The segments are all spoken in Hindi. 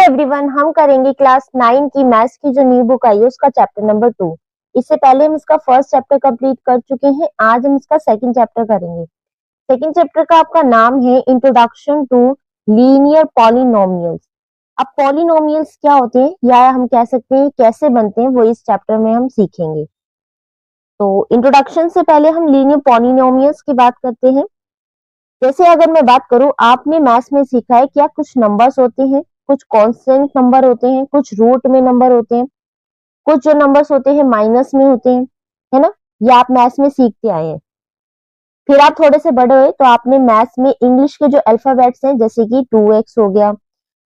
एवरीवन, हम करेंगे क्लास 9 की मैथ्स की जो न्यू बुक आई है उसका चैप्टर नंबर 2। इससे पहले हम इसका फर्स्ट चैप्टर कंप्लीट कर चुके हैं। आज हम इसका सेकंड चैप्टर करेंगे। सेकंड चैप्टर का आपका नाम है इंट्रोडक्शन टू लीनियर पॉलिनोमियल्स। अब पॉलिनोमियल्स क्या होते हैं या हम कह सकते हैं कैसे बनते हैं, वो इस चैप्टर में हम सीखेंगे। तो इंट्रोडक्शन से पहले हम लीनियर पॉलिनोमियल्स की बात करते हैं। जैसे अगर मैं बात करूं, आपने मैथ्स में सीखा है क्या कुछ नंबर्स होते हैं, कुछ कांस्टेंट नंबर होते हैं, कुछ रूट में नंबर होते हैं, कुछ जो नंबर्स होते हैं माइनस में होते हैं, है ना। ये आप मैथ्स में सीखते आए हैं। फिर आप थोड़े से बड़े हुए तो आपने मैथ्स में इंग्लिश के जो अल्फाबेट्स हैं जैसे कि 2x हो गया,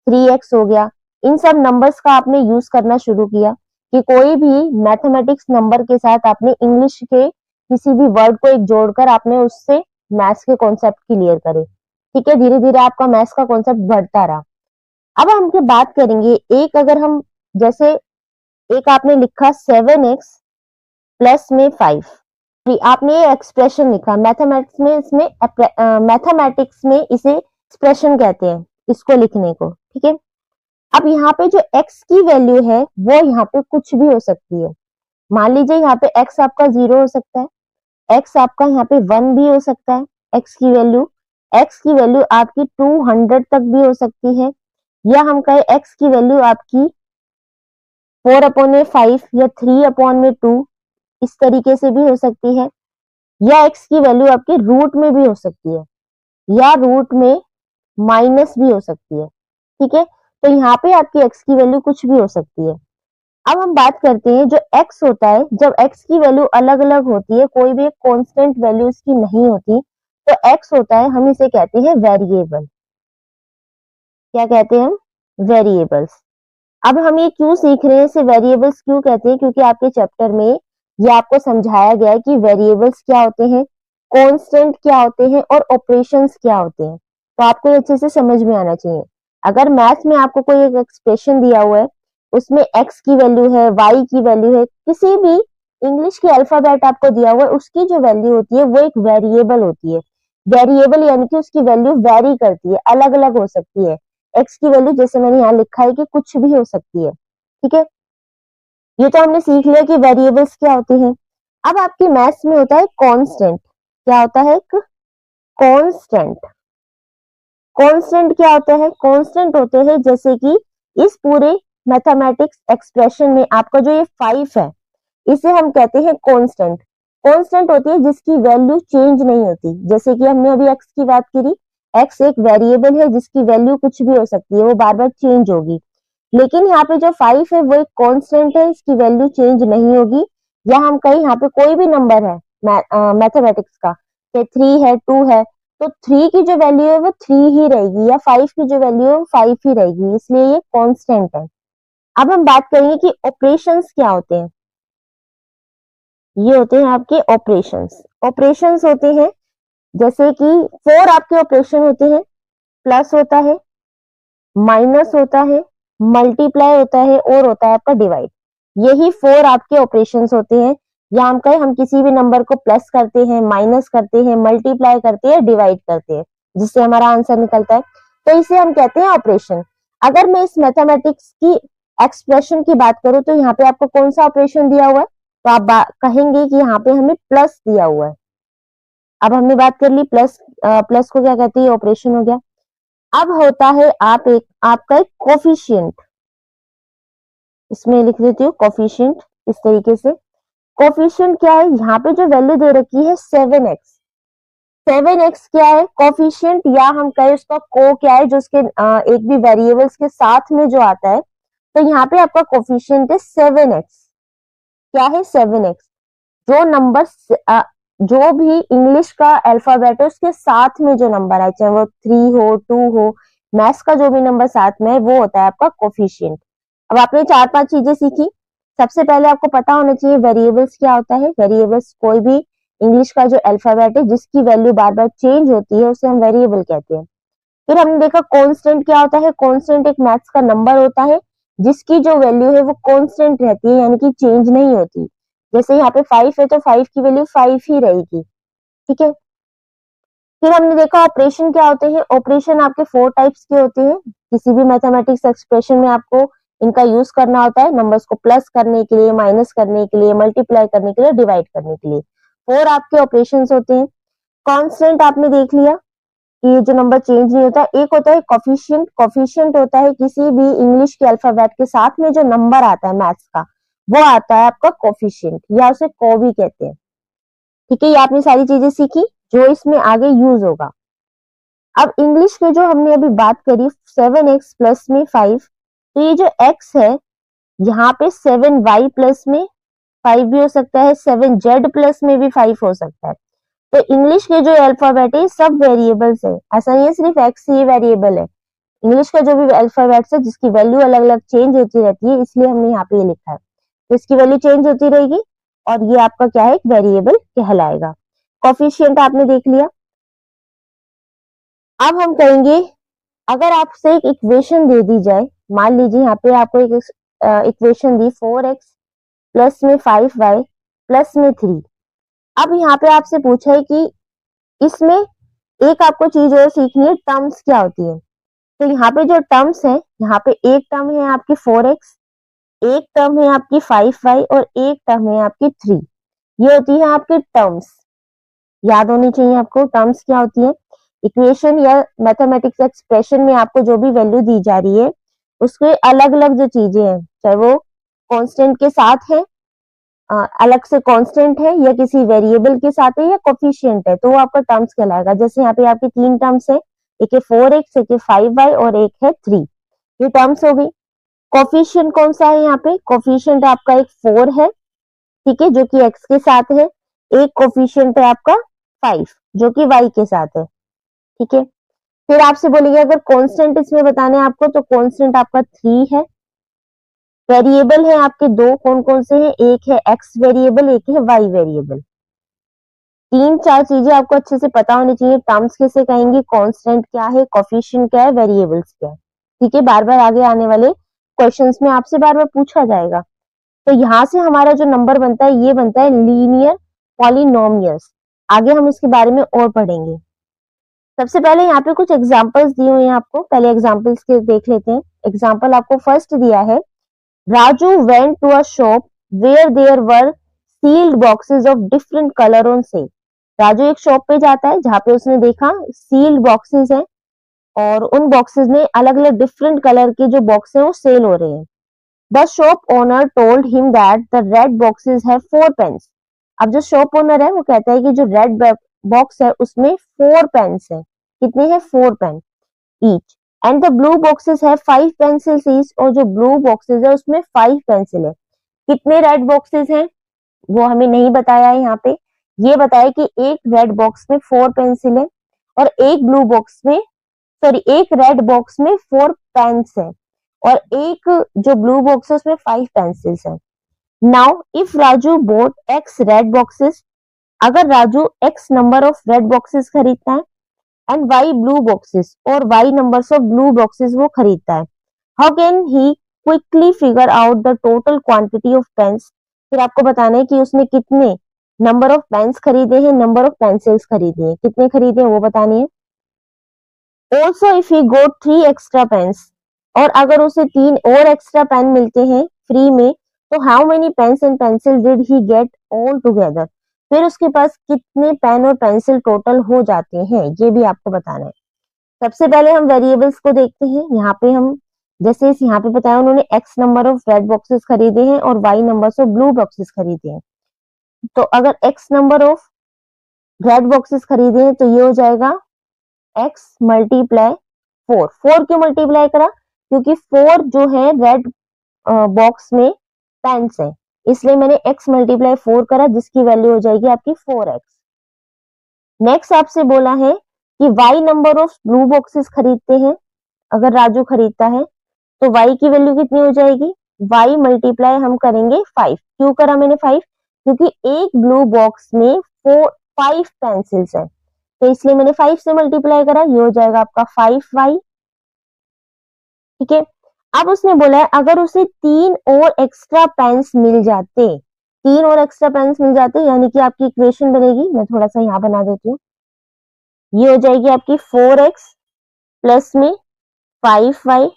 3x हो गया, इन सब नंबर्स का आपने यूज करना शुरू किया कि कोई भी मैथमेटिक्स नंबर के साथ आपने इंग्लिश के किसी भी वर्ड को एक जोड़कर आपने उससे मैथ्स के कॉन्सेप्ट क्लियर करे। ठीक है, धीरे धीरे आपका मैथ्स का कॉन्सेप्ट बढ़ता रहा। अब हम की बात करेंगे, एक अगर हम जैसे एक आपने लिखा 7x प्लस में 5, आपने ये एक्सप्रेशन लिखा मैथमेटिक्स में, इसमें मैथमेटिक्स में इसे एक्सप्रेशन कहते हैं इसको लिखने को। ठीक है, अब यहाँ पे जो x की वैल्यू है वो यहाँ पे कुछ भी हो सकती है। मान लीजिए यहाँ पे x आपका 0 हो सकता है, x आपका यहाँ पे 1 भी हो सकता है। x की वैल्यू आपकी 200 तक भी हो सकती है, या हम कहें x की वैल्यू आपकी 4/5 या 3/2 इस तरीके से भी हो सकती है, या x की वैल्यू आपके रूट में भी हो सकती है, या रूट में माइनस भी हो सकती है। ठीक है, तो यहाँ पे आपकी x की वैल्यू कुछ भी हो सकती है। अब हम बात करते हैं जो x होता है, जब x की वैल्यू अलग अलग होती है, कोई भी एक कांस्टेंट वैल्यू इसकी नहीं होती, तो x होता है, हम इसे कहते हैं वेरिएबल। क्या कहते हैं हम? वेरिएबल्स। अब हम ये क्यों सीख रहे हैं, इसे वेरिएबल्स क्यों कहते हैं, क्योंकि आपके चैप्टर में ये आपको समझाया गया है कि वेरिएबल्स क्या होते हैं, कांस्टेंट क्या होते हैं और ऑपरेशंस क्या होते हैं। तो आपको ये अच्छे से समझ में आना चाहिए। अगर मैथ्स में आपको कोई एक एक्सप्रेशन दिया हुआ है, उसमें x की वैल्यू है, y की वैल्यू है, किसी भी इंग्लिश के अल्फाबेट आपको दिया हुआ है, उसकी जो वैल्यू होती है वो एक वेरिएबल होती है। वेरिएबल यानी कि उसकी वैल्यू वेरी करती है, अलग अलग हो सकती है। x की वैल्यू जैसे मैंने यहाँ लिखा है कि कुछ भी हो सकती है। ठीक है, ये तो हमने सीख लिया कि वेरिएबल्स क्या होती हैं। अब आपके मैथ्स में होता है कांस्टेंट। क्या होता है? एक कांस्टेंट। कांस्टेंट क्या होता है? कांस्टेंट होते हैं जैसे कि इस पूरे मैथमेटिक्स एक्सप्रेशन में आपका जो ये 5 है, इसे हम कहते हैं कांस्टेंट। कांस्टेंट होती है जिसकी वैल्यू चेंज नहीं होती, जैसे कि हमने अभी x की बात करी। x एक वेरिएबल है जिसकी वैल्यू कुछ भी हो सकती है, वो बार बार चेंज होगी। लेकिन यहाँ पे जो 5 है वो एक कांस्टेंट है, इसकी वैल्यू चेंज नहीं होगी। या हम कहीं यहाँ पे कोई भी नंबर है मैथमेटिक्स का, 3 है, 2 है, तो 3 की जो वैल्यू है वो 3 ही रहेगी, या 5 की जो वैल्यू है वो 5 ही रहेगी, इसलिए ये कांस्टेंट है। अब हम बात करेंगे कि ऑपरेशंस क्या होते हैं। ये होते हैं आपके ऑपरेशंस। ऑपरेशंस होते हैं जैसे कि 4 आपके ऑपरेशन होते हैं। प्लस होता है, माइनस होता है, मल्टीप्लाई होता है और होता है आपका डिवाइड। यही 4 आपके ऑपरेशंस होते हैं। या हम कहें हम किसी भी नंबर को प्लस करते हैं, माइनस करते हैं, मल्टीप्लाई करते हैं, डिवाइड करते हैं, जिससे हमारा आंसर निकलता है, तो इसे हम कहते हैं ऑपरेशन। अगर मैं इस मैथमेटिक्स की एक्सप्रेशन की बात करूं तो यहाँ पे आपको कौन सा ऑपरेशन दिया हुआ है, तो आप कहेंगे कि यहाँ पे हमें प्लस दिया हुआ है। अब हमने बात कर ली प्लस, प्लस को क्या कहते हैं, ऑपरेशन हो गया। अब होता है आपका एक कोफिशिएंट। इसमें लिख देती हूँ कोफिशिएंट इस तरीके से। कोफिशिएंट क्या है, यहाँ पे जो वैल्यू दे रखी है 7x। 7x क्या है? कोफिशिएंट, या हम कहें उसका को क्या है, जो उसके एक भी वेरिएबल्स के साथ में जो आता है, तो यहाँ पे आपका कोफिशिएंट है 7x। क्या है? 7x। जो नंबर जो भी इंग्लिश का अल्फाबेट है उसके साथ में जो नंबर है, चाहे वो 3 हो, 2 हो, मैथ्स का जो भी नंबर साथ में है वो होता है आपका कोफिशिएंट। अब आपने 4-5 चीजें सीखी। सबसे पहले आपको पता होना चाहिए वेरिएबल्स क्या होता है। वेरिएबल्स कोई भी इंग्लिश का जो अल्फाबेट है जिसकी वैल्यू बार बार चेंज होती है उसे हम वेरिएबल कहते हैं। फिर हमने देखा कांस्टेंट क्या होता है। कांस्टेंट एक मैथ्स का नंबर होता है जिसकी जो वैल्यू है वो कांस्टेंट रहती है, यानी कि चेंज नहीं होती। जैसे यहाँ पे 5 है तो 5 की वैल्यू 5 ही रहेगी। ठीक है, फिर हमने देखा ऑपरेशन क्या होते हैं। ऑपरेशन आपके 4 टाइप्स के होते हैं। किसी भी मैथमेटिक्स एक्सप्रेशन में आपको इनका यूज करना होता है, नंबर्स को प्लस करने के लिए, माइनस करने के लिए, मल्टीप्लाई करने के लिए, डिवाइड करने के लिए। 4 आपके ऑपरेशंस होते हैं। कांस्टेंट आपने देख लिया कि ये जो नंबर चेंज नहीं होता। एक होता है कोफिशिएंट। कोफिशिएंट होता है किसी भी इंग्लिश के अल्फाबेट के साथ में जो नंबर आता है मैथ्स का, वो आता है आपका कोफिशिएंट, या उसे को भी कहते हैं। ठीक है, ये आपने सारी चीजें सीखी जो इसमें आगे यूज होगा। अब इंग्लिश में जो हमने अभी बात करी 7x प्लस में 5, तो ये जो x है यहाँ पे 7y प्लस में 5 भी हो सकता है, 7z प्लस में भी 5 हो सकता है। तो इंग्लिश के जो अल्फाबेट है सब वेरिएबल्स है, ऐसा नहीं है सिर्फ x ही वेरिएबल है। इंग्लिश का जो भी अल्फाबेट्स है जिसकी वैल्यू अलग अलग चेंज होती रहती है, इसलिए हमने यहाँ पे ये लिखा है। तो इसकी वैल्यू चेंज होती रहेगी और ये आपका क्या है, एक वेरिएबल कहलाएगा। कोफिशिएंट आपने देख लिया। अब हम कहेंगे अगर आपसे एक इक्वेशन दे दी जाए, मान लीजिए यहाँ पे आपको एक इक्वेशन दी 4x प्लस में 5y प्लस में 3। अब यहाँ पे आपसे पूछा है कि इसमें एक आपको चीज और सीखनी है, टर्म्स क्या होती है। तो यहाँ पे जो टर्म्स है, यहाँ पे एक टर्म है आपकी 4x, एक टर्म है आपकी 5y और एक टर्म है आपकी 3। ये होती है आपकी टर्म्स। याद होनी चाहिए आपको टर्म्स क्या होती है। इक्वेशन या मैथमेटिक्स एक्सप्रेशन में आपको जो भी वैल्यू दी जा रही है उसके अलग अलग जो चीजें हैं, चाहे वो कांस्टेंट के साथ है, अलग से कांस्टेंट है, या किसी वेरिएबल के साथ है, या कोफिशिएंट है, तो वो आपका टर्म्स कहलाएगा। जैसे यहाँ पे आपकी 3 टर्म्स है, एक है 4x, एक है 5y और एक है 3। ये टर्म्स हो गई। कोफिशिएंट कौन सा है यहाँ पे, कोफिशिएंट आपका एक 4 है, ठीक है, जो कि x के साथ है। एक कोफिशिएंट है आपका 5 जो कि y के साथ है। ठीक है, फिर आपसे बोलेंगे अगर कांस्टेंट इसमें बताने आपको, तो कांस्टेंट आपका 3 है। वेरिएबल है आपके दो, कौन कौन से हैं, एक है x वेरिएबल, एक है y वेरिएबल। 3-4 चीजें आपको अच्छे से पता होनी चाहिए। टर्म्स किसे कहेंगे, कांस्टेंट क्या है, कोफिशिएंट क्या है, वेरिएबल्स क्या है। ठीक है, बार बार आगे आने वाले क्वेश्चंस में आपसे बार बार पूछा जाएगा। तो यहाँ से हमारा जो नंबर बनता है ये बनता है लीनियर पॉलिनोमियल्स। आगे हम इसके बारे में और पढ़ेंगे। सबसे पहले यहाँ पे कुछ एग्जांपल्स दिए हुए हैं आपको, पहले एग्जांपल्स के देख लेते हैं। एग्जांपल आपको फर्स्ट दिया है, Raju went to a shop where there were sealed boxes of different colour on sale. Raju एक शॉप पे जाता है जहां पे उसने देखा सील्ड बॉक्सेस हैं और उन बॉक्सेस में अलग अलग डिफरेंट कलर के जो बॉक्स हैं वो सेल हो रहे हैं। The shop owner told him that the red boxes have 4 pens. अब जो शॉप ओनर है वो कहता है कि जो रेड बॉक्स है उसमें 4 पेन्स है। कितने हैं, 4 pen each. And the blue boxes है 5 पेंसिल्स ईच, और जो ब्लू बॉक्सेस है उसमें 5 पेंसिल है। कितने रेड बॉक्सेस हैं वो हमें नहीं बताया है यहाँ पे। ये बताया कि एक रेड बॉक्स में 4 पेंसिल है और एक ब्लू बॉक्स में, सॉरी, एक रेड बॉक्स में 4 पेन्स है और एक जो ब्लू बॉक्स है उसमें 5 पेंसिल्स है। Now if Raju bought x red boxes, अगर Raju x number of red boxes खरीदता है एंड वाई ब्लू बॉक्सेस, और वाई नंबर्स ऑफ ब्लू बॉक्सेस वो खरीदता है, how can he quickly figure out the total quantity of pens. फिर आपको बताना है कि उसने कितने नंबर ऑफ पेन्स खरीदे हैं, नंबर ऑफ पेंसिल्स खरीदे हैं, कितने खरीदे हैं वो बताने हैं। Also if he got 3 extra pens, और अगर उसे 3 और एक्स्ट्रा पेन मिलते हैं फ्री में, तो how many pens and pencil did he get all together. फिर उसके पास कितने पेन और पेंसिल टोटल हो जाते हैं, ये भी आपको बताना है। सबसे पहले हम वेरिएबल्स को देखते हैं। यहाँ पे हम जैसे इस यहाँ पे बताया उन्होंने x number of red boxes खरीदे हैं और y number of blue boxes खरीदे हैं। तो अगर x number of red boxes खरीदे हैं तो ये हो जाएगा x मल्टीप्लाई 4। 4 क्यों मल्टीप्लाई करा, क्योंकि 4 जो है रेड बॉक्स में पेन्स है, इसलिए मैंने x मल्टीप्लाई 4 करा, जिसकी वैल्यू हो जाएगी आपकी 4x। नेक्स्ट आपसे बोला है कि y number of blue boxes खरीदते हैं, अगर राजू खरीदता है तो y की वैल्यू कितनी हो जाएगी, y मल्टीप्लाई हम करेंगे 5। क्यों करा मैंने 5, क्योंकि एक ब्लू बॉक्स में 5 पेंसिल्स है, तो इसलिए मैंने 5 से मल्टीप्लाई करा, ये हो जाएगा आपका 5y। ठीक है, अब उसने बोला है अगर उसे 3 और एक्स्ट्रा पेन्स मिल जाते, 3 और एक्स्ट्रा पेन्स मिल जाते, यानी कि आपकी इक्वेशन बनेगी, मैं थोड़ा सा यहाँ बना देती हूँ। ये हो जाएगी आपकी 4x प्लस में 5y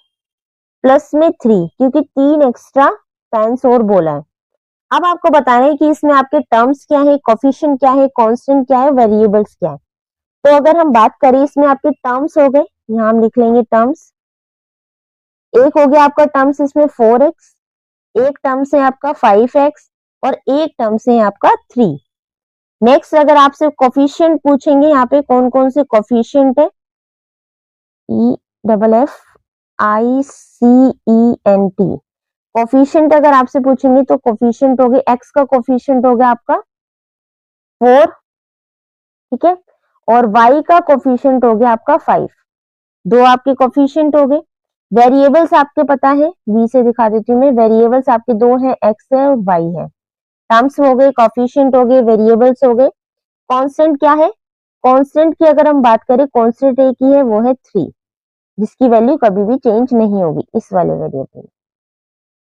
प्लस में 3, क्योंकि 3 एक्स्ट्रा पेंस और बोला है। अब आपको बताना है कि इसमें आपके टर्म्स क्या है, कोफिशिएंट क्या है, कांस्टेंट क्या है, वेरिएबल्स क्या है। तो अगर हम बात करें इसमें आपके टर्म्स हो गए, यहाँ हम लिख लेंगे टर्म्स। एक हो गया आपका टर्म्स इसमें 4x, एक टर्म से आपका 5x और एक टर्म से आपका 3। नेक्स्ट अगर आपसे कोफिशिएंट पूछेंगे, यहाँ पे कौन कौन से कोफिशिएंट है, EFFICENT। कोफिशिएंट अगर आपसे पूछेंगे तो कोफिशिएंट हो गए, x का कोफिशिएंट हो गया आपका 4, ठीक है, और y का कोफिशिएंट हो गया आपका 5। दो आपके कोफिशिएंट हो गए। वेरिएबल्स आपके पता है, v से दिखा देती हूँ मैं। वेरिएबल्स आपके दो हैं, x है और y है। टर्म्स हो गए, कोफिशिएंट हो गए, वेरिएबल्स हो गए। कांस्टेंट क्या है, कांस्टेंट की अगर हम बात करें, कांस्टेंट एक ही है, वो है 3, जिसकी वैल्यू कभी भी चेंज नहीं होगी इस वाले वेरिएबल।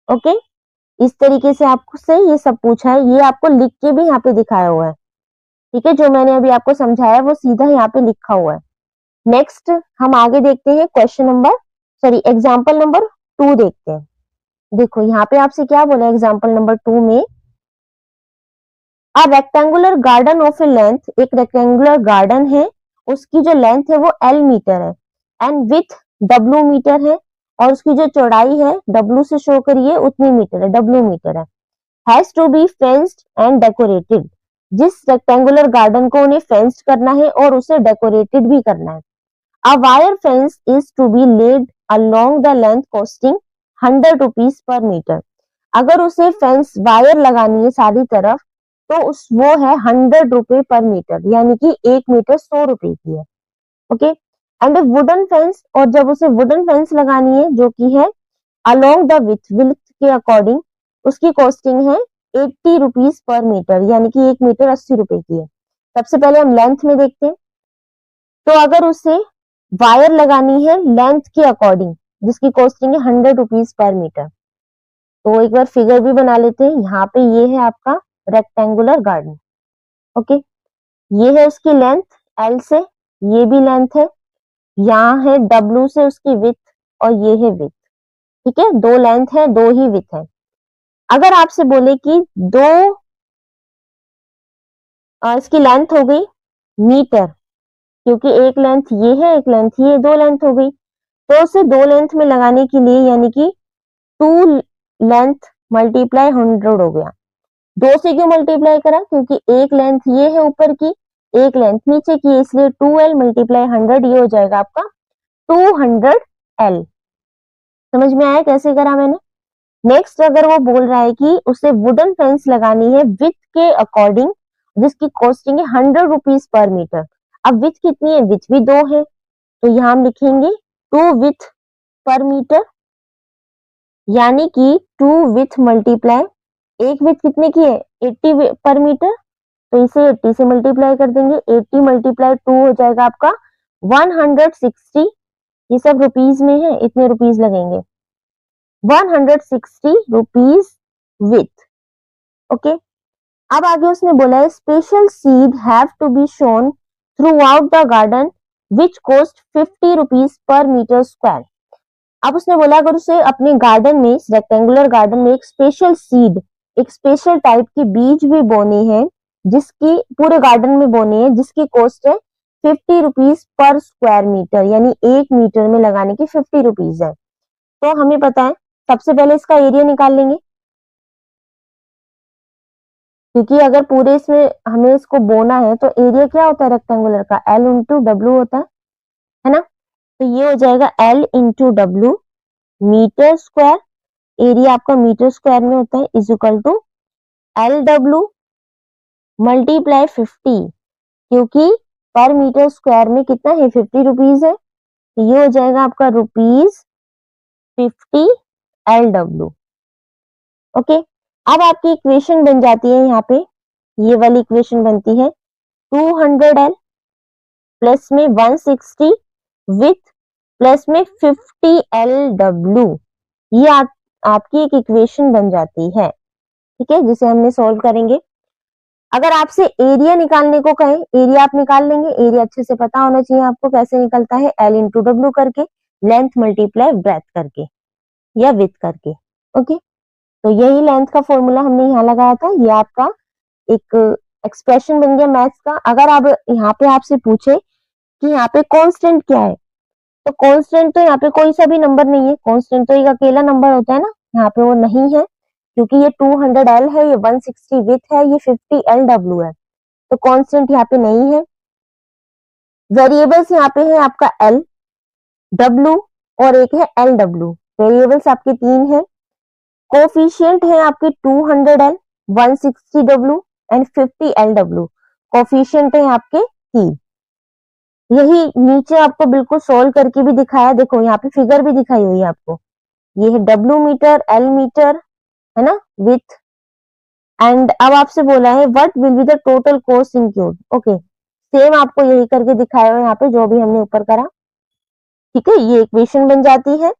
ओके, इस तरीके से आपसे ये सब पूछा है, ये आपको लिख के भी यहाँ पे दिखाया हुआ है, ठीक है। जो मैंने अभी आपको समझाया वो सीधा यहाँ पे लिखा हुआ है। नेक्स्ट हम आगे देखते हैं, क्वेश्चन नंबर एग्जाम्पल नंबर 2 देखते हैं। देखो यहाँ पे आपसे क्या बोला एग्जाम्पल नंबर 2 में, a rectangular garden of A length, एक रेक्टेंगुलर गार्डन है, उसकी जो लेंथ है वो L मीटर है एंड विथ W मीटर है, और उसकी जो चौड़ाई है W से शो करिए उतनी मीटर है, W मीटर है, has to be fenced and decorated. जिस रेक्टेंगुलर गार्डन को उन्हें फेंस्ड करना है और उसे डेकोरेटेड भी करना है। A wire fence is to be laid along the length costing 100 rupees per metre. अगर उसे फेंस वायर लगानी है सारी तरफ तो उस वो है 100 रुपए पर मीटर, यानी कि 1 मीटर 100 रुपए की है। ओके, एंड वुडन फेंस, और जब उसे वुडन फेंस लगानी है जो कि है अलोंग द विथ के अकॉर्डिंग, उसकी कॉस्टिंग है 80 रुपीज पर मीटर, यानी कि 1 मीटर 80 रुपए की है। सबसे पहले हम लेंथ में देखते हैं। तो अगर उसे वायर लगानी है लेंथ के अकॉर्डिंग, जिसकी कॉस्टिंग है 100 रुपीज पर मीटर, तो एक बार फिगर भी बना लेते हैं। यहाँ पे ये है आपका रेक्टेंगुलर गार्डन। ओके, ये है उसकी लेंथ L से, ये भी लेंथ है, यहाँ है W से उसकी विथ, और ये है विथ, ठीक है। दो लेंथ है, दो ही विथ है। अगर आपसे बोले कि दो इसकी लेंथ हो गई मीटर, क्योंकि एक लेंथ ये है, एक लेंथ ये, दो लेंथ हो गई, तो उसे दो लेंथ में लगाने के लिए, यानी कि 2 लेंथ मल्टीप्लाई 100 हो गया। दो से क्यों मल्टीप्लाई करा, क्योंकि एक लेंथ ये है ऊपर की, एक लेंथ नीचे की, इसलिए 2L मल्टीप्लाई 100, ये हो जाएगा आपका 200L। समझ में आया कैसे करा मैंने। नेक्स्ट अगर वो बोल रहा है कि उसे वुडन फेंस लगानी है विथ के अकॉर्डिंग, जिसकी कॉस्टिंग है 100 रुपीज पर मीटर। अब विथ कितनी है, विथ भी दो है, तो यहाँ हम लिखेंगे 2 विथ पर मीटर, यानी कि 2 विथ मल्टीप्लाई, एक विथ कितने की है 80 पर मीटर, तो इसे 80 से मल्टीप्लाई कर देंगे। 80 मल्टीप्लाई 2 हो जाएगा आपका 160, ये सब रुपीज में है, इतने रुपीज लगेंगे, 160 रुपीज विथ। ओके, अब आगे उसने बोला है special seed have to be sown throughout the garden which cost 50 rupees per metre square. अब उसने बोला अगर उसे अपने गार्डन में, रेक्टेंगुलर गार्डन में एक स्पेशल सीड, एक स्पेशल टाइप की बीज भी बोनी है, जिसकी पूरे गार्डन में बोनी है, जिसकी कॉस्ट है 50 रुपीज पर स्क्वायर मीटर, यानी 1 मीटर में लगाने की 50 रुपीज है। तो हमें पता है सबसे पहले इसका एरिया निकाल लेंगे, क्योंकि अगर पूरे इसमें हमें इसको बोना है तो एरिया क्या होता है रेक्टेंगुलर का, L इंटू डब्ल्यू होता है ना। तो ये हो जाएगा L into W metre square, area आपका मीटर स्क्वायर में होता है, is equal to LW multiply 50, क्योंकि पर मीटर स्क्वायर में कितना है 50 रुपीज है, तो ये हो जाएगा आपका रुपीज 50 LW। ओके, अब आपकी इक्वेशन बन जाती है, यहाँ पे ये वाली इक्वेशन बनती है 200L प्लस में 160 विथ प्लस में 50 LW, ये आपकी एक इक्वेशन बन जाती है, ठीक है, जिसे हमने सॉल्व करेंगे। अगर आपसे एरिया निकालने को कहे, एरिया आप निकाल लेंगे। एरिया अच्छे से पता होना चाहिए आपको कैसे निकलता है, L इंटू डब्ल्यू करके, लेंथ मल्टीप्लाई ब्रेथ करके या विथ करके। ओके, तो यही लेंथ का फॉर्मूला हमने यहाँ लगाया था। ये आपका एक एक्सप्रेशन बन गया मैथ्स का। अगर आप यहाँ पे आपसे पूछे कि यहाँ पे कांस्टेंट क्या है, तो कांस्टेंट तो यहाँ पे कोई सा भी नंबर नहीं है। कांस्टेंट तो एक अकेला नंबर होता है ना, यहाँ पे वो नहीं है, क्योंकि ये 200L है, ये 160 विथ है, ये 50LW है, तो कांस्टेंट यहाँ पे नहीं है। वेरिएबल्स यहाँ पे है आपका L, W और एक है LW। वेरिएबल्स आपके 3 है। कोफिशिएंट है आपके 200L, 160W and 50LW। Coefficient है आपके 3। यही नीचे आपको बिल्कुल सोल्व करके भी दिखाया, देखो यहाँ पे फिगर भी दिखाई हुई है आपको। ये है W मीटर, L मीटर, है ना, विथ। एंड अब आपसे बोला है what will be the total cost include. Okay, same आपको यही करके दिखाया हुआ यहाँ पे जो भी हमने ऊपर करा। ठीक है, ये इक्वेशन बन जाती है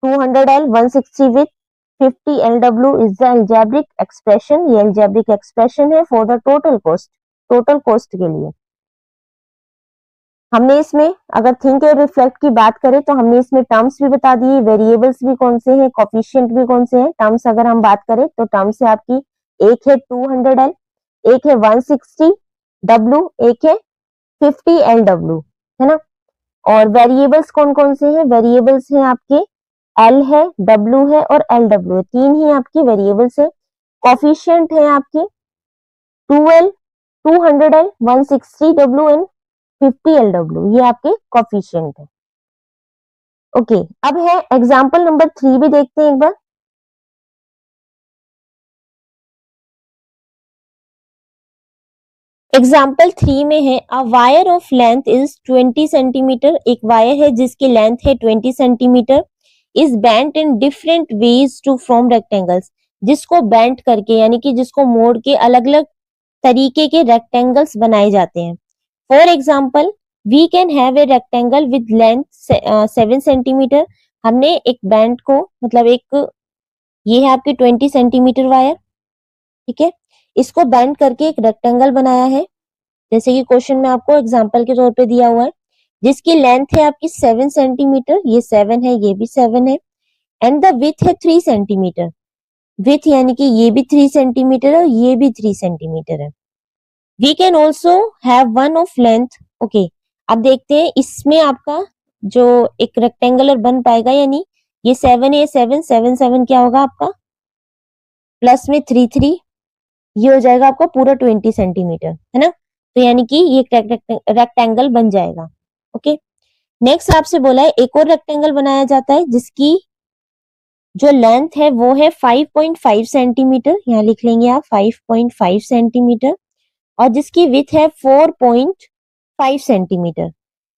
200L 160 with 50LW is the algebraic expression. ये एल्जेब्रिक एक्सप्रेशन है for the total cost, total cost के लिए। हमने इसमें अगर थिंक और रिफ्लेक्ट की बात करें तो हमने इसमें टर्म्स भी बता दिए, वेरिएबल्स भी कौन से हैं, कोफिशिएंट भी कौन से हैं। टर्म्स अगर हम बात करें तो टर्म्स है आपकी, एक है 200L, एक है 160W, एक है 50LW, है ना। और वेरिएबल्स कौन कौन से हैं, वेरिएबल्स हैं आपके L है, W है और LW है, 3 ही आपकी वेरिएबल्स है। कोफिशिएंट है आपके 2L, 200L, 160W and 50LW, ये आपके कोफिशिएंट है। ओके, अब है एग्जांपल नंबर 3 भी देखते हैं एक बार। एग्जाम्पल 3 में है a wire of length is 20 centimetre. एक वायर है जिसकी लेंथ है 20 centimetre, is bent in different ways to form rectangles. जिसको बेंट करके यानी कि जिसको मोड़ के अलग अलग तरीके के रेक्टेंगल्स बनाए जाते हैं। For example we can have a rectangle with length 7 centimetre. हमने एक बैंड को, मतलब एक, ये है आपकी 20 सेंटीमीटर वायर, ठीक है, इसको बेंड करके एक रेक्टेंगल बनाया है, जैसे कि क्वेश्चन में आपको एग्जांपल के तौर पे दिया हुआ है, जिसकी लेंथ है आपकी 7 सेंटीमीटर, ये 7 है, ये भी 7 है, एंड द विथ है 3 सेंटीमीटर। विथ यानी कि ये भी 3 सेंटीमीटर है और ये भी 3 सेंटीमीटर है। We can also have one of length. Okay, अब देखते हैं इसमें आपका जो एक रेक्टेंगुलर बन पाएगा, यानी ये 7 है, 7 7 7 क्या होगा आपका, प्लस में 3 3, ये हो जाएगा आपका पूरा 20 सेंटीमीटर, है ना। तो यानी कि ये रेक्टेंगल बन जाएगा। ओके, नेक्स्ट आपसे बोला है एक और रेक्टेंगल बनाया जाता है जिसकी जो लेंथ है वो है 5.5 सेंटीमीटर, यहाँ लिख लेंगे आप 5.5 सेंटीमीटर, और जिसकी विथ है 4.5 सेंटीमीटर,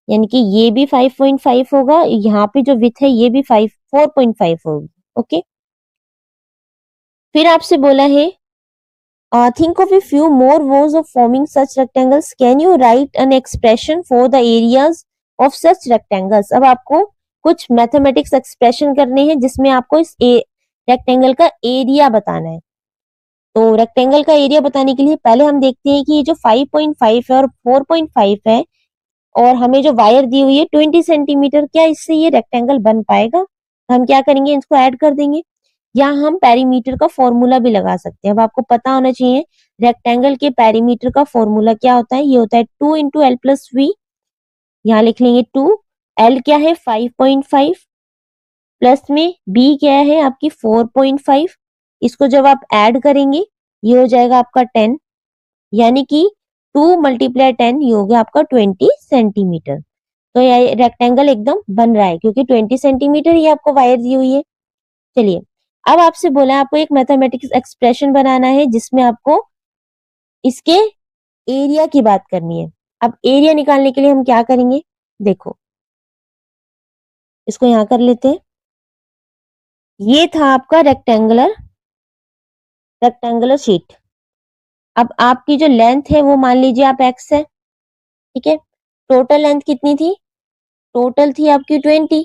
यानी कि ये भी 5.5 होगा, यहाँ पे जो विथ है ये भी 4.5 होगी। ओके, फिर आपसे बोला है think of a few more ways of forming such rectangles. Can you write an expression for the areas of such rectangles? अब आपको कुछ मैथमेटिक्स एक्सप्रेशन करने हैं जिसमें आपको इस रेक्टेंगल का एरिया बताना है। तो रेक्टेंगल का एरिया बताने के लिए पहले हम देखते हैं कि ये जो 5.5 है और 4.5 है और हमें जो वायर दी हुई है 20 सेंटीमीटर, क्या इससे ये रेक्टेंगल बन पाएगा? हम क्या करेंगे, इसको ऐड कर देंगे, या हम पेरीमीटर का फॉर्मूला भी लगा सकते हैं। अब आपको पता होना चाहिए रेक्टेंगल के पेरीमीटर का फॉर्मूला क्या होता है, ये होता है 2 इंटू एल प्लस वी, यहाँ लिख लेंगे 2, एल क्या है 5.5, प्लस में बी क्या है आपकी 4.5, इसको जब आप ऐड करेंगे ये हो जाएगा आपका 10, यानी कि 2 मल्टीप्लाई 10 ये हो गया आपका 20 सेंटीमीटर। तो ये रेक्टेंगल एकदम बन रहा है क्योंकि 20 सेंटीमीटर ही आपको वायर दी हुई है। चलिए, अब आपसे बोला है आपको एक मैथमेटिक्स एक्सप्रेशन बनाना है जिसमें आपको इसके एरिया की बात करनी है। अब एरिया निकालने के लिए हम क्या करेंगे, देखो इसको यहां कर लेते हैं। ये था आपका रेक्टेंगुलर शीट। अब आपकी जो लेंथ है वो मान लीजिए आप x है, ठीक है। टोटल लेंथ कितनी थी, टोटल थी आपकी 20,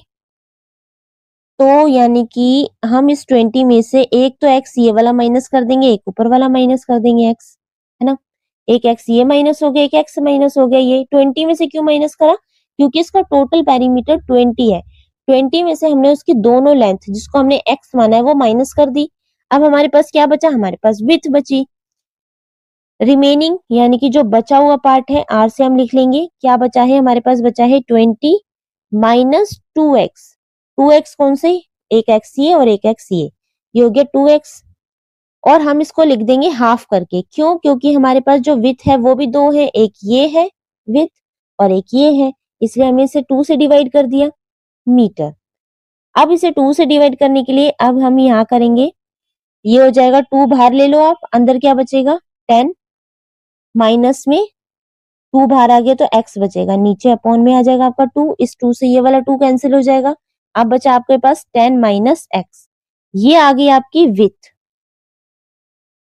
तो यानी कि हम इस 20 में से एक तो x ये वाला माइनस कर देंगे, एक ऊपर वाला माइनस कर देंगे x, है ना। एक एक्स ये माइनस हो गया, एक एक्स माइनस हो गया। ये 20 में से क्यों माइनस करा? क्योंकि इसका टोटल पेरीमीटर 20 है। 20 में से हमने उसकी दोनों लेंथ जिसको हमने एक्स माना है वो माइनस कर दी। अब हमारे पास क्या बचा? हमारे पास विड्थ बची। रिमेनिंग यानी कि जो बचा हुआ पार्ट है आर से हम लिख लेंगे। क्या बचा है? हमारे पास बचा है 20 माइनस 2x। 2x कौन से? एक एक्स ये और एक एक्स ये हो गया 2x। और हम इसको लिख देंगे हाफ करके। क्यों? क्योंकि हमारे पास जो विथ है वो भी दो है, एक ये है विथ और एक ये है, इसलिए हमने इसे 2 से डिवाइड कर दिया मीटर। अब इसे 2 से डिवाइड करने के लिए अब हम यहाँ करेंगे, ये हो जाएगा 2 बाहर ले लो आप, अंदर क्या बचेगा 10 माइनस में 2 बाहर आ गया तो x बचेगा, नीचे अपॉन में आ जाएगा आपका 2, इस 2 से ये वाला 2 कैंसिल हो जाएगा। अब बचा आपके पास 10 माइनस x, ये आ गई आपकी विथ।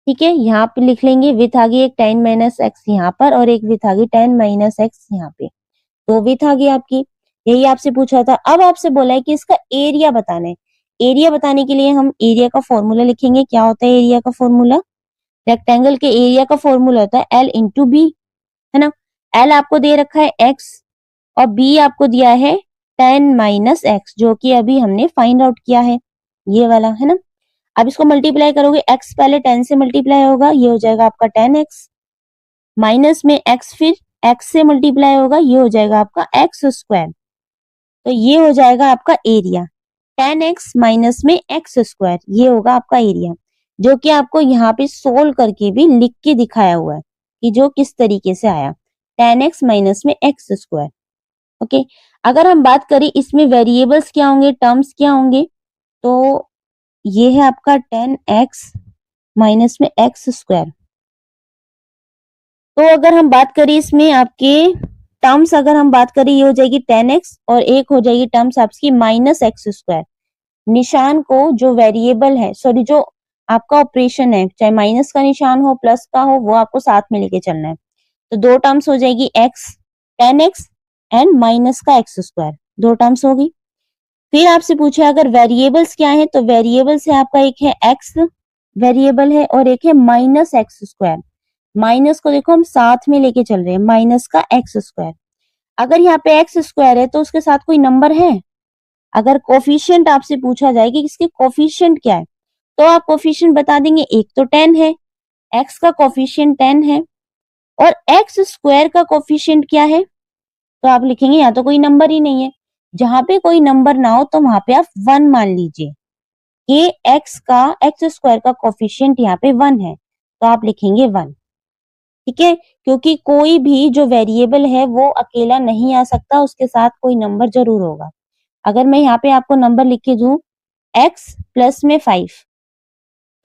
ठीक है, यहाँ पे लिख लेंगे विथ आ गई एक 10 माइनस एक्स यहाँ पर और एक विथ आ गई 10 माइनस एक्स यहाँ पे, तो विथ आ गई आपकी। यही आपसे पूछा था। अब आपसे बोला है कि इसका एरिया बताना है। एरिया बताने के लिए हम एरिया का फॉर्मूला लिखेंगे। क्या होता है एरिया का फॉर्मूला? रेक्टेंगल के एरिया का फॉर्मूला होता है एल इंटू बी, है ना। एल आपको दे रखा है एक्स और बी आपको दिया है 10 माइनस एक्स, जो कि अभी हमने फाइंड आउट किया है, ये वाला, है ना। अब इसको मल्टीप्लाई करोगे, x पहले 10 से मल्टीप्लाई होगा, ये हो जाएगा आपका 10x, माइनस में x फिर x से मल्टीप्लाई होगा, ये हो जाएगा आपका x स्क्वायर। तो ये हो जाएगा आपका एरिया 10x माइनस में x स्क्वायर, ये होगा आपका एरिया, जो कि आपको यहाँ पे सोल्व करके भी लिख के दिखाया हुआ है कि जो किस तरीके से आया 10x माइनस में x स्क्वायर। ओके, अगर हम बात करें इसमें वेरिएबल्स क्या होंगे, टर्म्स क्या होंगे, तो ये है आपका 10x माइनस में x स्क्वायर। तो अगर हम बात करें इसमें आपके टर्म्स, अगर हम बात करें ये हो जाएगी 10x और एक हो जाएगी टर्म्स आपकी माइनस x स्क्वायर। निशान को जो वेरिएबल है, सॉरी जो आपका ऑपरेशन है, चाहे माइनस का निशान हो प्लस का हो, वो आपको साथ में लेके चलना है। तो दो टर्म्स हो जाएगी x 10x एंड माइनस का x स्क्वायर, दो टर्म्स होगी। फिर आपसे पूछे अगर वेरिएबल्स क्या है, तो वेरिएबल्स है आपका एक है x वेरिएबल है और एक है माइनस एक्स स्क्वायर। माइनस को देखो हम साथ में लेके चल रहे हैं, माइनस का एक्स स्क्वायर। अगर यहाँ पे एक्स स्क्वायर है तो उसके साथ कोई नंबर है? अगर कोफिशिएंट आपसे पूछा जाए कि इसके कोफिशिएंट क्या है, तो आप कोफिशिएंट बता देंगे, एक तो 10 है, एक्स का कोफिशिएंट 10 है, और एक्स स्क्वायर का कोफिशिएंट क्या है, तो आप लिखेंगे यहाँ तो कोई नंबर ही नहीं है। जहां पे कोई नंबर ना हो तो वहां पे आप 1 मान लीजिए कि एक्स स्क्वायर का कोफिशिएंट यहाँ पे 1 है, तो आप लिखेंगे 1। ठीक है, क्योंकि कोई भी जो वेरिएबल है वो अकेला नहीं आ सकता, उसके साथ कोई नंबर जरूर होगा। अगर मैं यहाँ पे आपको नंबर लिख के दूं x प्लस में 5,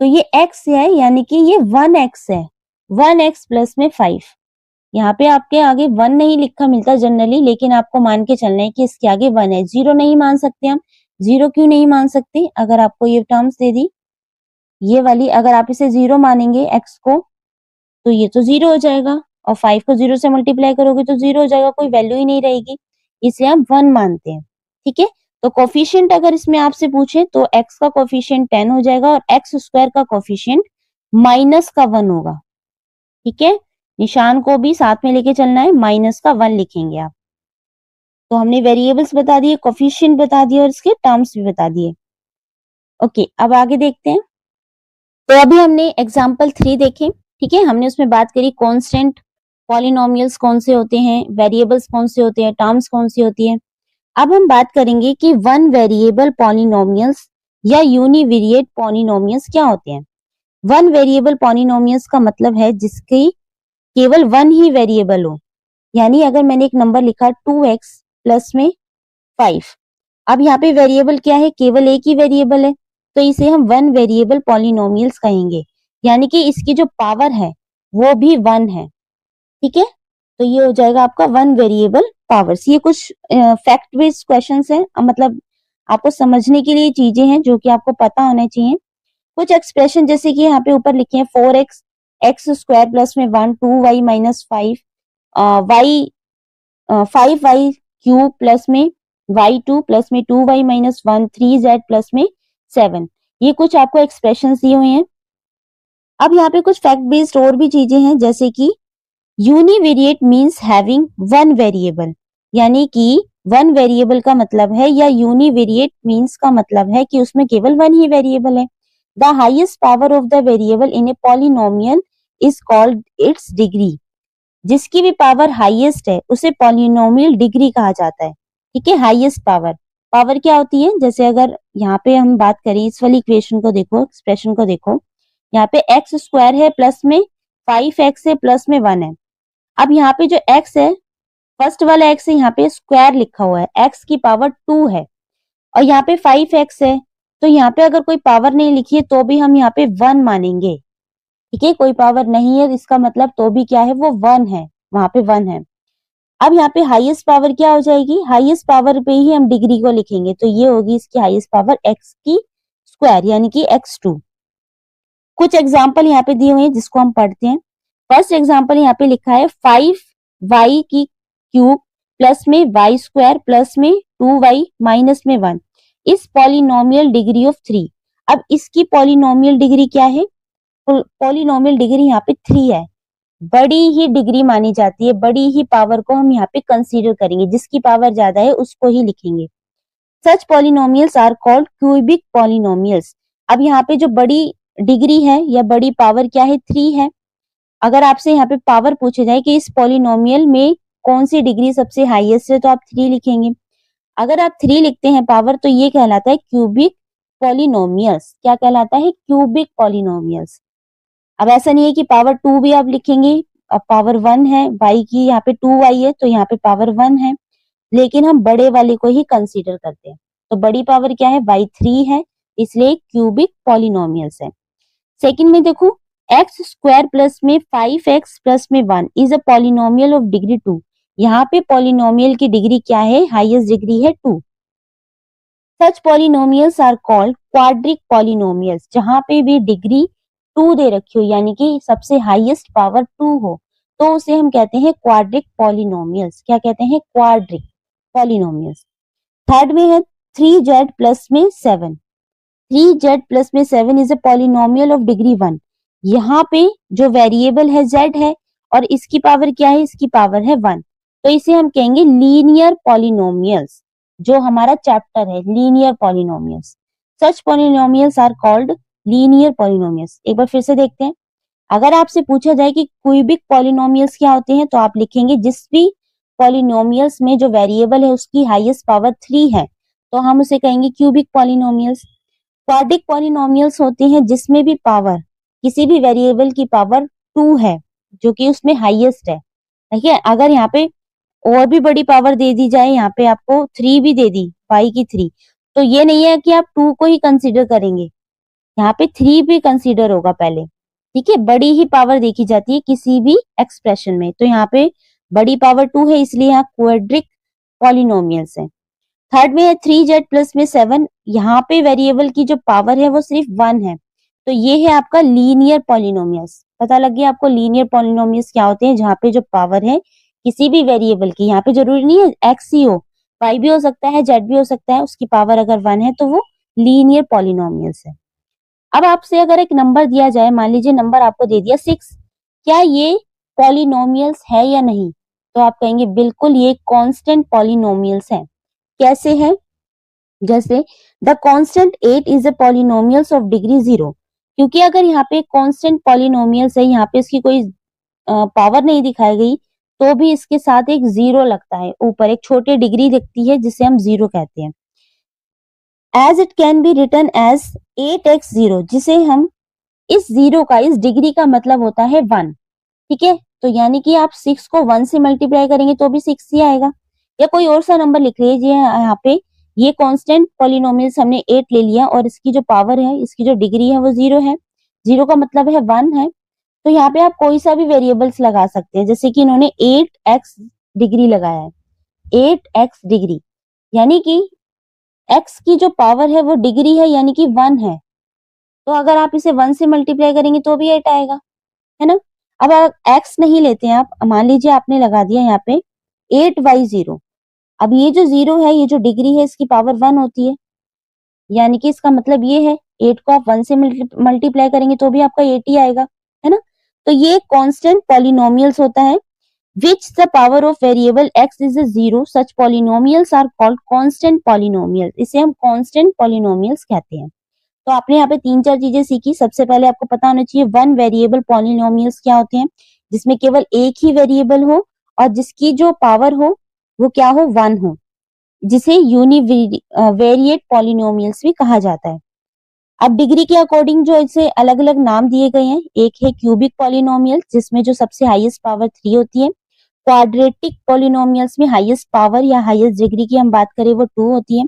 तो ये x है यानी कि ये 1x है, 1x प्लस में 5। यहाँ पे आपके आगे 1 नहीं लिखा मिलता जनरली, लेकिन आपको मान के चलना है कि इसके आगे 1 है। 0 नहीं मान सकते हम। 0 क्यों नहीं मान सकते? अगर आपको ये टर्म्स दे दी ये वाली, अगर आप इसे 0 मानेंगे x को, तो ये तो 0 हो जाएगा, और 5 को 0 से मल्टीप्लाई करोगे तो 0 हो जाएगा, कोई वैल्यू ही नहीं रहेगी, इसलिए हम 1 मानते हैं। ठीक है, तो कोफिशिएंट अगर इसमें आपसे पूछे तो x का कोफिशिएंट 10 हो जाएगा और x स्क्वायर का कोफिशिएंट माइनस का 1 होगा। ठीक है, निशान को भी साथ में लेके चलना है, माइनस का 1 लिखेंगे आप। तो हमने वेरिएबल्स बता दिए, कोफिशिएंट बता दिए और इसके टर्म्स भी बता दिए। ओके, अब आगे देखते हैं। तो अभी हमने एग्जाम्पल 3 देखे। ठीक है, हमने उसमें बात करी कांस्टेंट पॉलिनोमियल्स कौन से होते हैं, वेरिएबल्स कौन से होते हैं, टर्म्स कौन सी होती है। अब हम बात करेंगे कि वन वेरिएबल पॉलिनोमियल्स या यूनिवेरिएट पॉलिनोमियल्स क्या होते हैं। वन वेरिएबल पॉलिनोमियल्स का मतलब है जिसकी केवल वन ही वेरिएबल हो, यानी अगर मैंने एक नंबर लिखा 2x प्लस में 5, अब यहाँ पे वेरिएबल क्या है, केवल एक ही वेरिएबल है, तो इसे हम वन वेरिएबल पॉलिनोमियल्स कहेंगे, यानी कि इसकी जो पावर है वो भी 1 है। ठीक है, तो ये हो जाएगा आपका वन वेरिएबल पावर्स। ये कुछ फैक्ट बेस्ड क्वेश्चंस हैं, मतलब आपको समझने के लिए चीजें हैं जो कि आपको पता होना चाहिए। कुछ एक्सप्रेशन जैसे कि यहाँ पे ऊपर लिखे हैं 4x एक्स स्क्वायर प्लस में 1 2y minus 5 y 5y cube plus में y2 प्लस में 2y माइनस 1 3z प्लस में 7, ये कुछ आपको एक्सप्रेशन दिए हुए हैं। अब यहाँ पे कुछ फैक्ट बेस्ड और भी चीजें हैं, जैसे कि univariate means having one variable, यानी कि वन वेरिएबल का मतलब है, या यूनिवेरिएट मीन्स का मतलब है कि उसमें केवल वन ही वेरिएबल है। The highest power of the variable in a polynomial is called its degree. जिसकी भी पावर हाईएस्ट है उसे पॉलिनोमियल डिग्री कहा जाता है। ठीक है, हाईएस्ट पावर, पावर क्या होती है, जैसे अगर यहाँ पे हम बात करें, इस वाली इक्वेशन को देखो, एक्सप्रेशन को देखो, यहाँ पे एक्स स्क्वायर है प्लस में 5x है प्लस में 1 है। अब यहाँ पे जो x है, फर्स्ट वाला x है, यहाँ पे स्क्वायर लिखा हुआ है, x की पावर 2 है, और यहाँ पे 5x है, तो यहाँ पे अगर कोई पावर नहीं लिखी है तो भी हम यहाँ पे 1 मानेंगे। ठीक है, कोई पावर नहीं है इसका मतलब तो भी क्या है, वो 1 है, वहां पे 1 है। अब यहाँ पे हाईएस्ट पावर क्या हो जाएगी, हाईएस्ट पावर पे ही हम डिग्री को लिखेंगे, तो ये होगी इसकी हाईएस्ट पावर x की स्क्वायर, यानी कि x2। कुछ एग्जाम्पल यहाँ पे दिए हुए हैं जिसको हम पढ़ते हैं। फर्स्ट एग्जाम्पल यहाँ पे लिखा है 5y की क्यूब प्लस में y स्क्वायर प्लस में 2y माइनस में 1 इस पॉलिनोमियल डिग्री ऑफ 3। अब इसकी पॉलिनोमियल डिग्री क्या है, पॉलिनोमियल डिग्री यहाँ पे 3 है, बड़ी ही डिग्री मानी जाती है, बड़ी ही पावर को हम यहाँ पे कंसीडर करेंगे, जिसकी पावर ज्यादा है उसको ही लिखेंगे। Such polynomials are called cubic polynomials. अब यहाँ पे जो बड़ी डिग्री है या बड़ी पावर क्या है, 3 है। अगर आपसे यहाँ पे पावर पूछे जाए कि इस पॉलिनोमियल में कौन सी डिग्री सबसे हाईएस्ट है, तो आप 3 लिखेंगे। अगर आप 3 लिखते हैं पावर, तो ये कहलाता है क्यूबिक पॉलिनोमियल्स। क्या कहलाता है, क्यूबिक पॉलिनोमियल्स। अब ऐसा नहीं है कि पावर 2 भी आप लिखेंगे, अब पावर 1 है y की, यहाँ पे 2y है तो यहाँ पे पावर 1 है, लेकिन हम बड़े वाले को ही कंसीडर करते हैं। तो बड़ी पावर क्या है, y3 है, इसलिए क्यूबिक पॉलिनोमियल्स है। सेकंड में देखो, एक्स स्क्वायर प्लस में 5x प्लस में 1 is a polynomial of degree 2। यहाँ पे पॉलिनोमियल की डिग्री क्या है, हाईएस्ट डिग्री है 2। Such polynomials are called quadric polynomials. जहां पे भी डिग्री 2 दे रखी हो, यानी कि सबसे हाईएस्ट पावर 2 हो, तो उसे हम कहते हैं क्वाड्रिक पॉलिनोमियल्स। क्या कहते हैं, क्वाड्रिक पॉलिनोमियल्स। थर्ड में है 3z प्लस में 7। 3z प्लस में 7 is a polynomial of degree 1। यहाँ पे जो वेरिएबल है z है, और इसकी पावर क्या है, इसकी पावर है 1, तो इसे हम कहेंगे लीनियर पॉलिनोमियल्स। जो हमारा चैप्टर है linear polynomials, such polynomials are called linear polynomials. एक बार फिर से देखते हैं। अगर आपसे पूछा जाए कि क्यूबिक पॉलिनोमियल्स क्या होते हैं, तो आप लिखेंगे जिस भी पॉलिनोमियल्स में जो वेरिएबल है उसकी हाईएस्ट पावर 3 है, तो हम उसे कहेंगे क्यूबिक पॉलिनोमियल्स। क्वाड्रिक पॉलिनोमियल्स होते हैं जिसमें भी पावर, किसी भी वेरिएबल की पावर 2 है, जो कि उसमें हाईएस्ट है। ठीक है, अगर यहाँ पे और भी बड़ी पावर दे दी जाए, यहाँ पे आपको 3 भी दे दी, पाई की 3, तो ये नहीं है कि आप 2 को ही कंसीडर करेंगे, यहाँ पे 3 भी कंसीडर होगा पहले। ठीक है, बड़ी ही पावर देखी जाती है किसी भी एक्सप्रेशन में, तो यहाँ पे बड़ी पावर 2 है, इसलिए यहाँ क्वाड्रिक पॉलिनोमियल्स है। थर्ड में है 3z प्लस में 7। यहाँ पे वेरिएबल की जो पावर है वो सिर्फ 1 है, तो ये है आपका लीनियर पॉलिनोमियल्स। पता लग गया आपको लीनियर पॉलिनोमियल्स क्या होते हैं, जहाँ पे जो पावर है किसी भी वेरिएबल की, यहाँ पे जरूरी नहीं है x ही हो, y भी हो सकता है, z भी हो सकता है, उसकी पावर अगर 1 है तो वो लीनियर पॉलिनोमियल्स है। अब आपसे अगर एक नंबर दिया जाए, मान लीजिए नंबर आपको दे दिया 6, क्या ये पॉलिनोमियल्स है या नहीं, तो आप कहेंगे बिल्कुल ये कांस्टेंट पॉलिनोमियल्स है। कैसे है, जैसे the constant 8 is a polynomials of degree 0। क्योंकि अगर यहाँ पे कांस्टेंट पॉलिनोमियल्स है, यहाँ पे इसकी कोई पावर नहीं दिखाई गई, तो भी इसके साथ एक 0 लगता है, ऊपर एक छोटी डिग्री दिखती है जिसे हम 0 कहते हैं। As it can be written as 8x0, जिसे हम इस 0 का, इस डिग्री का मतलब होता है 1। ठीक है, तो यानी कि आप 6 को 1 से मल्टीप्लाई करेंगे तो भी 6 ही आएगा, या कोई और सा नंबर लिख लीजिए यहाँ पे। ये कांस्टेंट पॉलिनोमियल्स हमने 8 ले लिया, और इसकी जो पावर है, इसकी जो डिग्री है वो 0 है, 0 का मतलब है 1 है, तो यहाँ पे आप कोई सा भी वेरिएबल्स लगा सकते हैं। जैसे कि इन्होंने 8x डिग्री लगाया है, 8x डिग्री, यानी कि x की जो पावर है वो डिग्री है, यानी कि 1 है, तो अगर आप इसे 1 से मल्टीप्लाई करेंगे तो भी 8 आएगा, है ना। अब x नहीं लेते हैं आप, मान लीजिए आपने लगा दिया यहाँ पे 8y0। अब ये जो 0 है, ये जो डिग्री है, इसकी पावर 1 होती है, यानी कि इसका मतलब ये है 8 को आप 1 से मल्टीप्लाई करेंगे तो भी आपका 8 ही आएगा, है ना। तो ये कांस्टेंट पॉलिनोमियल्स होता है which the power of variable x is a zero, such polynomials are called constant polynomials. इसे हम constant polynomials कहते हैं। तो आपने यहाँ पे 3-4 चीजें सीखी। सबसे पहले आपको पता होना चाहिए वन वेरिएबल पॉलिनोमियल्स क्या होते हैं, जिसमें केवल एक ही वेरिएबल हो और जिसकी जो पावर हो वो क्या हो, 1 हो, जिसे यूनिवेरिएट पॉलिनोमियल्स भी कहा जाता है। अब डिग्री के अकॉर्डिंग जो इसे अलग अलग नाम दिए गए हैं, एक है क्यूबिक पॉलिनोमियल जिसमें जो सबसे हाईएस्ट पावर 3 होती है, क्वाड्रेटिक पॉलिनोमियल्स में हाईएस्ट पावर या हाईएस्ट डिग्री की हम बात करें वो 2 होती है,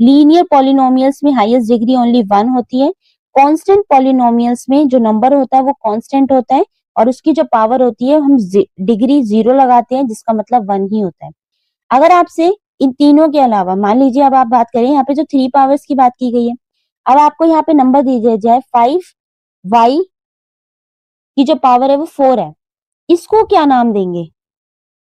लीनियर पॉलिनोमियल्स में हाईएस्ट डिग्री ओनली 1 होती है, कांस्टेंट पॉलिनोमियल्स में जो नंबर होता है वो कांस्टेंट होता है और उसकी जो पावर होती है हम डिग्री 0 लगाते हैं, जिसका मतलब 1 ही होता है। अगर आपसे इन तीनों के अलावा मान लीजिए अब आप बात करें, यहाँ पे जो 3 पावर्स की बात की गई है, अब आपको यहाँ पे नंबर दिया जाए 5y की जो पावर है वो 4 है, इसको क्या नाम देंगे?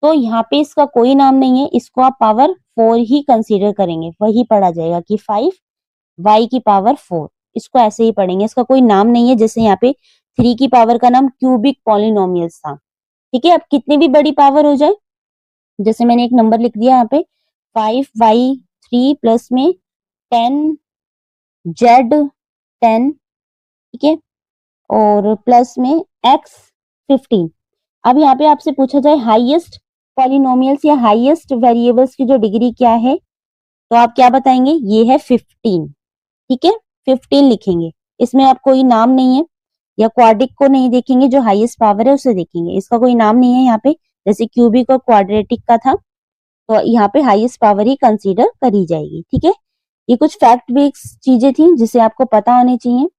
तो यहाँ पे इसका कोई नाम नहीं है, इसको आप पावर 4 ही कंसीडर करेंगे, वही पढ़ा जाएगा कि 5y की पावर 4, इसको ऐसे ही पढ़ेंगे, इसका कोई नाम नहीं है। जैसे यहाँ पे 3 की पावर का नाम क्यूबिक पॉलिनोमियल्स था, ठीक है। अब कितनी भी बड़ी पावर हो जाए, जैसे मैंने एक नंबर लिख दिया यहाँ पे 5y3 प्लस में 10z10, ठीक है, और प्लस में x15। अब यहाँ पे आपसे पूछा जाए हाईएस्ट पॉलिनोमियल्स या हाईएस्ट वेरिएबल्स की जो डिग्री क्या है, तो आप क्या बताएंगे? ये है 15, ठीक है, 15 लिखेंगे। इसमें आप कोई नाम नहीं है या क्वाड्रिक को नहीं देखेंगे, जो हाईएस्ट पावर है उसे देखेंगे, इसका कोई नाम नहीं है यहाँ पे। जैसे क्यूबिक और क्वाड्रेटिक का था, तो यहाँ पे हाईएस्ट पावर ही कंसीडर करी जाएगी, ठीक है। ये कुछ फैक्ट बेस्ड चीजें थी जिसे आपको पता होनी चाहिए।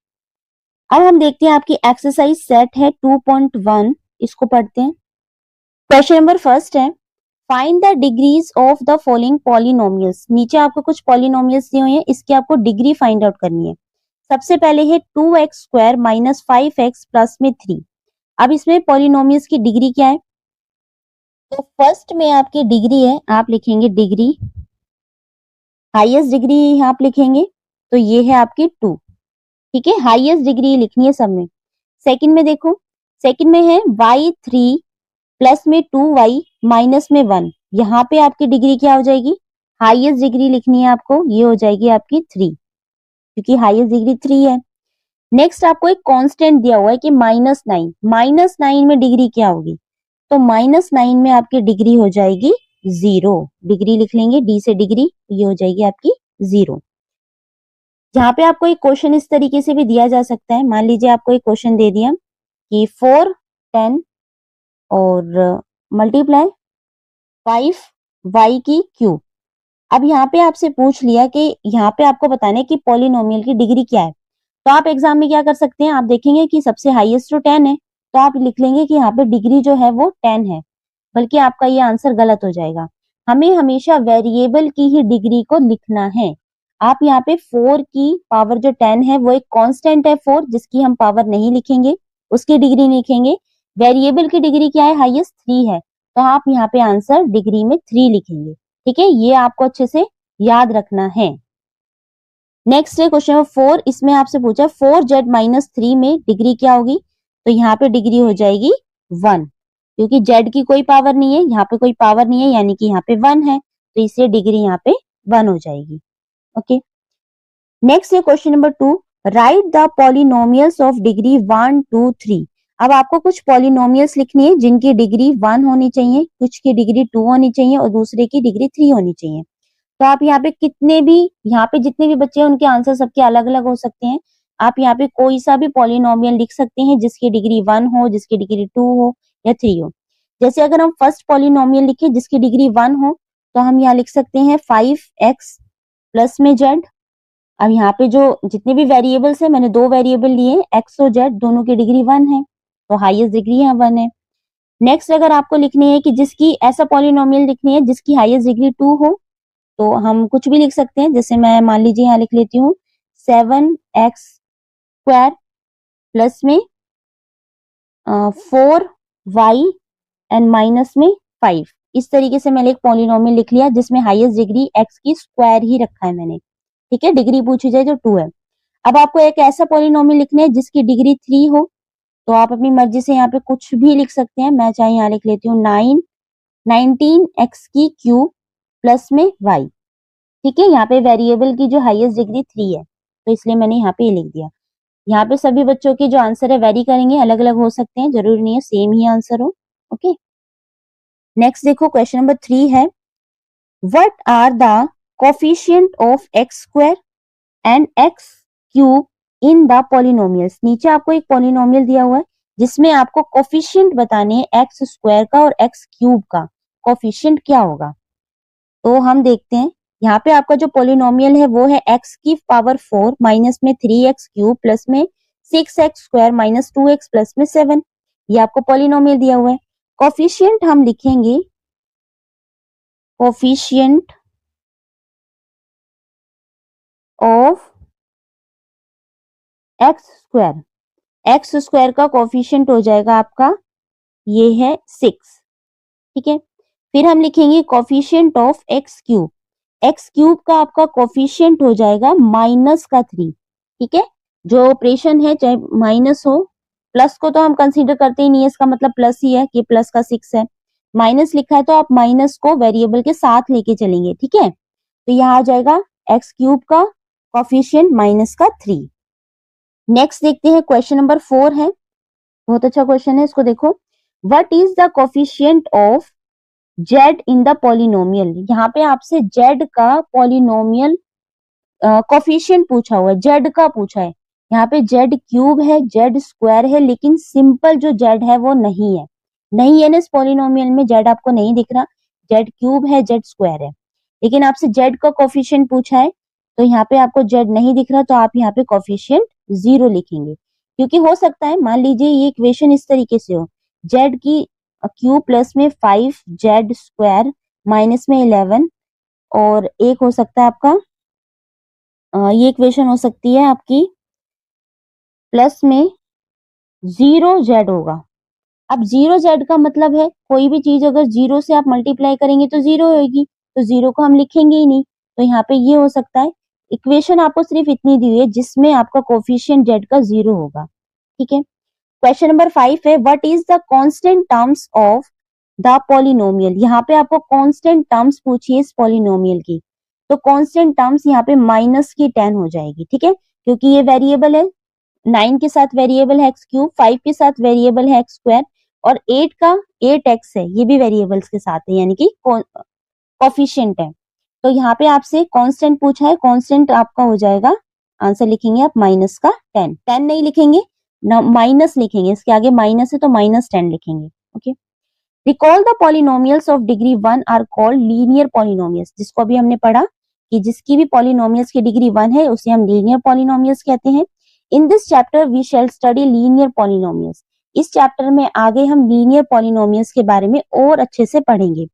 अब हम देखते हैं आपकी एक्सरसाइज सेट है 2.1, इसको पढ़ते हैं। क्वेश्चन नंबर फर्स्ट है find the degrees of the following polynomials. नीचे आपको कुछ पॉलिनोमियल्स दिए हुए हैं, इसकी आपको डिग्री फाइंड आउट करनी है। सबसे पहले है 2x² माइनस 5x प्लस में 3। अब इसमें पॉलिनोमियल्स की डिग्री क्या है? तो फर्स्ट में आपकी डिग्री है, आप लिखेंगे डिग्री, हाईएस्ट डिग्री आप लिखेंगे, तो ये है आपकी 2, ठीक है, हाईएस्ट डिग्री लिखनी है सब में। सेकंड में देखो, सेकंड में है y3 प्लस में 2y माइनस में 1, यहाँ पे आपकी डिग्री क्या हो जाएगी? हाईएस्ट डिग्री लिखनी है आपको, ये हो जाएगी आपकी 3, क्योंकि हाईएस्ट डिग्री 3 है। नेक्स्ट आपको एक कांस्टेंट दिया हुआ है कि -9, -9 में डिग्री क्या होगी? तो -9 में आपकी डिग्री हो जाएगी 0, डिग्री लिख लेंगे, डी से डिग्री, ये हो जाएगी आपकी 0। जहाँ पे आपको एक क्वेश्चन इस तरीके से भी दिया जा सकता है, मान लीजिए आपको एक क्वेश्चन दे दिया कि 4 10 और मल्टीप्लाई 5y की क्यूब। अब यहाँ पे आपसे पूछ लिया कि यहाँ पे आपको बताना है कि पॉलिनोमियल की डिग्री क्या है, तो आप एग्जाम में क्या कर सकते हैं, आप देखेंगे कि सबसे हाईएस्ट तो 10 है, तो आप लिख लेंगे कि यहाँ पे डिग्री जो है वो 10 है, बल्कि आपका ये आंसर गलत हो जाएगा। हमें हमेशा वेरिएबल की ही डिग्री को लिखना है। आप यहाँ पे 4 की पावर जो 10 है वो एक कांस्टेंट है 4, जिसकी हम पावर नहीं लिखेंगे, उसकी डिग्री नहीं लिखेंगे। वेरिएबल की डिग्री क्या है? हाईएस्ट 3 है, तो आप यहाँ पे आंसर डिग्री में 3 लिखेंगे, ठीक है, ये आपको अच्छे से याद रखना है। नेक्स्ट है क्वेश्चन नंबर 4, इसमें आपसे पूछा 4z-3 में डिग्री क्या होगी? तो यहाँ पे डिग्री हो जाएगी 1, क्योंकि z की कोई पावर नहीं है, यहाँ पे कोई पावर नहीं है, यानी कि यहाँ पे 1 है, तो इसलिए डिग्री यहाँ पे 1 हो जाएगी। ओके, नेक्स्ट है question number 2, right the polynomials of degree 1 2 3। अब आपको कुछ पॉलिनोमियल्स लिखनी है जिनकी डिग्री 1 होनी चाहिए, कुछ की डिग्री 2 होनी चाहिए और दूसरे की डिग्री 3 होनी चाहिए। तो आप यहाँ पे कितने भी, यहाँ पे जितने भी बच्चे हैं उनके आंसर सबके अलग अलग हो सकते हैं। आप यहाँ पे कोई सा भी पॉलिनोमियल लिख सकते हैं जिसकी डिग्री 1 हो, जिसकी डिग्री 2 हो या 3 हो। जैसे अगर हम फर्स्ट पॉलिनोमियल लिखे जिसकी डिग्री 1 हो, तो हम यहाँ लिख सकते हैं 5x प्लस में z। अब यहाँ पे जो जितने भी वेरिएबल्स है, मैंने 2 वेरिएबल लिए, x और z, दोनों की डिग्री 1 है, तो हाईएस्ट डिग्री यहाँ 1 है। नेक्स्ट अगर आपको लिखनी है कि जिसकी, ऐसा पॉलिनोमियल लिखनी है जिसकी हाईएस्ट डिग्री 2 हो, तो हम कुछ भी लिख सकते हैं। जैसे मैं मान लीजिए यहाँ लिख लेती हूँ 7x² प्लस में 4y एंड माइनस में 5। इस तरीके से मैंने एक पॉलिनोमियल लिख लिया जिसमें हाईएस्ट डिग्री x की स्क्वायर ही रखा है मैंने। ठीक है, डिग्री पूछी जाए जो 2 है। अब आपको एक ऐसा पॉलिनोमियल लिखना है जिसकी डिग्री 3 हो, तो आप अपनी मर्जी से यहाँ पे कुछ भी लिख सकते हैं। मैं चाहे यहाँ लिख लेती हूँ 19x की क्यूब प्लस में y। ठीक है, यहाँ पे वेरिएबल की जो हाईएस्ट डिग्री 3 है, तो इसलिए मैंने यहाँ पे ये लिख दिया। यहाँ पे सभी बच्चों के जो आंसर है वेरी करेंगे, अलग अलग हो सकते हैं, जरूरी नहीं है सेम ही आंसर हो। ओके, नेक्स्ट देखो क्वेश्चन नंबर 3 है, what are the coefficient of x square and x cube in the polynomials. नीचे आपको एक पॉलिनोमियल दिया हुआ है जिसमें आपको कोफिशिएंट बताने हैं एक्स स्क्वायर का और एक्स क्यूब का कोफिशिएंट क्या होगा। तो हम देखते हैं, यहाँ पे आपका जो पॉलिनोमियल है वो है x की पावर 4 माइनस में 3x क्यूब प्लस में 6x square minus 2x plus में 7। ये आपको पॉलिनोमियल दिया हुआ है। कोफिशिएंट हम लिखेंगे कोफिशिएंट ऑफ एक्स स्क्वायर का कोफिशिएंट हो जाएगा आपका, ये है 6। ठीक है, फिर हम लिखेंगे कोफिशिएंट ऑफ एक्स क्यूब का आपका कोफिशिएंट हो जाएगा -3। ठीक है, जो ऑपरेशन है चाहे माइनस हो, प्लस को तो हम कंसीडर करते ही नहीं है, इसका मतलब प्लस ही है कि प्लस का 6 है। माइनस लिखा है तो आप माइनस को वेरिएबल के साथ लेके चलेंगे। ठीक है, तो यहाँ आ जाएगा एक्स क्यूब का कोफिशिएंट -3। नेक्स्ट देखते हैं क्वेश्चन नंबर 4 है, बहुत अच्छा क्वेश्चन है, इसको देखो। What is the coefficient of Z in the polynomial. यहाँ पे आपसे जेड का पॉलिनोमियल कोफिशिएंट पूछा हुआ है, जेड का पूछा है। यहाँ पे जेड क्यूब है, जेड स्क्वायर है, लेकिन सिंपल जो जेड है वो नहीं है, नहीं है ना इस पॉलिनोमियल में, जेड आपको नहीं दिख रहा। जेड क्यूब है, जेड स्क्वायर है, लेकिन आपसे जेड का कोफिशिएंट पूछा है, तो यहाँ पे आपको जेड नहीं दिख रहा, तो आप यहाँ पे कोफिशिएंट 0 लिखेंगे। क्योंकि हो सकता है मान लीजिए ये इक्वेशन इस तरीके से हो, जेड की क्यूब प्लस में 5 जेड स्क्वायर माइनस में 11, और एक हो सकता है आपका ये इक्वेशन हो सकती है आपकी प्लस में 0 जेड होगा। अब 0 जेड का मतलब है कोई भी चीज अगर 0 से आप मल्टीप्लाई करेंगे तो 0 होगी, तो 0 को हम लिखेंगे ही नहीं, तो यहाँ पे ये हो सकता है। इक्वेशन आपको सिर्फ इतनी दी हुई है जिसमें आपका कोफिशिएंट जेड का 0 होगा। ठीक है, क्वेश्चन नंबर 5 है, what is the constant terms of the polynomial. यहाँ पे आपको कांस्टेंट टर्म्स पूछी है इस पॉलिनोमियल की, तो कांस्टेंट टर्म्स यहाँ पे माइनस की 10 हो जाएगी। ठीक है, क्योंकि ये वेरिएबल है, 9 के साथ वेरिएबल है एक्स क्यूब, 5 के साथ वेरिएबल है एक्स स्क्वायर, और 8 का 8x है, ये भी वेरिएबल्स के साथ है, यानी कि कोफिशिएंट है। तो यहाँ पे आपसे कांस्टेंट पूछा है, कांस्टेंट आपका हो जाएगा, आंसर लिखेंगे आप माइनस का 10 नहीं लिखेंगे ना, माइनस लिखेंगे, इसके आगे माइनस है तो -10 लिखेंगे। Okay, recall the polynomials of degree 1 are called linear polynomials, जिसको अभी हमने पढ़ा कि जिसकी भी पॉलिनोमियल्स की डिग्री 1 है उसे हम लीनियर पॉलिनोमियल्स कहते हैं। In this chapter we shall study linear polynomials. इस चैप्टर में आगे हम लीनियर पॉलिनोमियल्स के बारे में और अच्छे से पढ़ेंगे।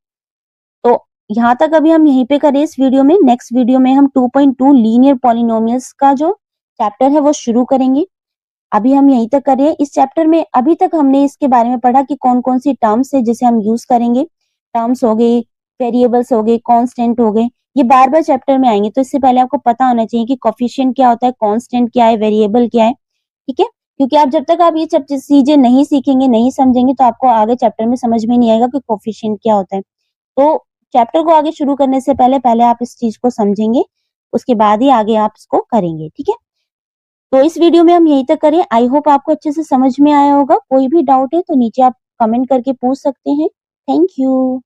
तो यहाँ तक अभी हम यहीं पे करें इस वीडियो में। नेक्स्ट वीडियो में हम 2.2 लीनियर पॉलिनोमियल्स का जो चैप्टर है वो शुरू करेंगे। अभी हम यहीं तक करें इस चैप्टर में। अभी तक हमने इसके बारे में पढ़ा कि कौन कौन सी टर्म्स है जिसे हम यूज करेंगे। टर्म्स हो गए, वेरिएबल्स हो गए, कांस्टेंट हो गए, ये बार बार चैप्टर में आएंगे, तो इससे पहले आपको पता होना चाहिए कि कोफिशिएंट क्या होता है, कांस्टेंट क्या है, वेरिएबल क्या है। ठीक है, क्योंकि आप जब तक आप ये चीजें नहीं सीखेंगे, नहीं समझेंगे, तो आपको आगे चैप्टर में समझ में नहीं आएगा कि कोफिशिएंट क्या होता है। तो चैप्टर को आगे शुरू करने से पहले पहले आप इस चीज को समझेंगे, उसके बाद ही आगे आप इसको करेंगे। ठीक है, तो इस वीडियो में हम यहीं तक करें। आई होप आपको अच्छे से समझ में आया होगा। कोई भी डाउट है तो नीचे आप कमेंट करके पूछ सकते हैं। Thank you.